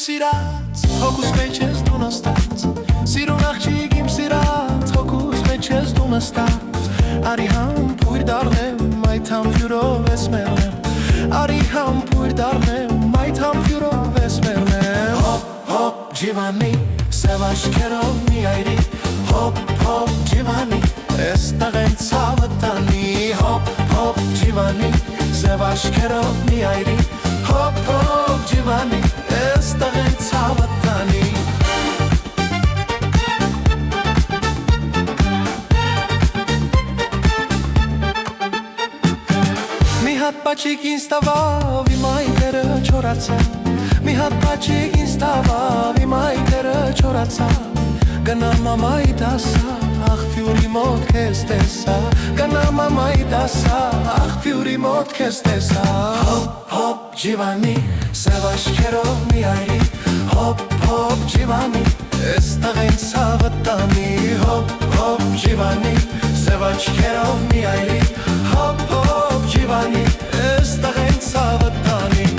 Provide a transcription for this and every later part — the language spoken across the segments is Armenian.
սիրած, հոգուս մեջ ես դու նստած, սիրուն աղջիկ իմ սիրած, հոգուս մեջ ես դու նստած, արի համբույր դառնեմ, այդ համբյուրով ես մեռնեմ, արի համբույր դառնեմ, այդ համբյուրով ես մեռնեմ, հոպ, հոպ, ջիվանի, սև աչքերով մի այրի, հոպ, հոպ, ջիվանի, էստեղ են ցավը տանի, հոպ, հոպ, ջիվանի, սև աչքերով մի այրի, հոպ, հոպ, ջիվանի, էստեղ են ցավը տանի Մի հատ պաչիկ ինձ տվավ, իմ այտերը չորացա Մի հատ պաչիկ ինձ տվավ, իմ այտերը չորացա Գնամ մամայի դասա, աղբյուրի մոտ քեզ տեսա Գնամ մամայի դասա, աղբյուրի մոտ քեզ տեսա Հոպ, հոպ, ջիվանի, սև աչքերով մի այրի Հոպ, հոպ, ջիվանի, էստեղ են ցավը տանի Հոպ, հոպ, ջիվանի, սև աչքերով մի այրի Հոպ, հոպ, ջիվանի, էստեղ են ցավը տանի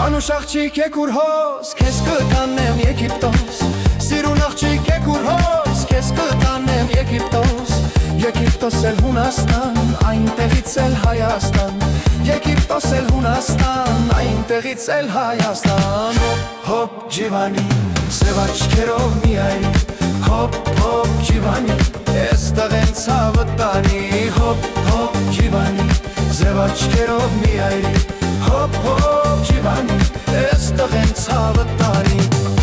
Անուշ աղջիկ եկուր հոս, քեզ կտանեմ Եգիպտոս Սիրուն աղջիկ եկուր հոս, քեզ կտանեմ Եգիպտոս Եգիպտոս էլ Հունաստան, այնտեղից էլ Հայաստան Եգիպտոս էլ Հունաստան, այնտեղից էլ Հայաստան Հոպ, ջիվանի, սև աչքերով մի այրի Հոպ, հոպ, ջիվանի, էստեղ են ցավը տանի Հոպ, հոպ, ջիվանի, սև աչքերով մի այրի Հոպ, հոպ, ջիվանի, էստեղ են ցավը տանի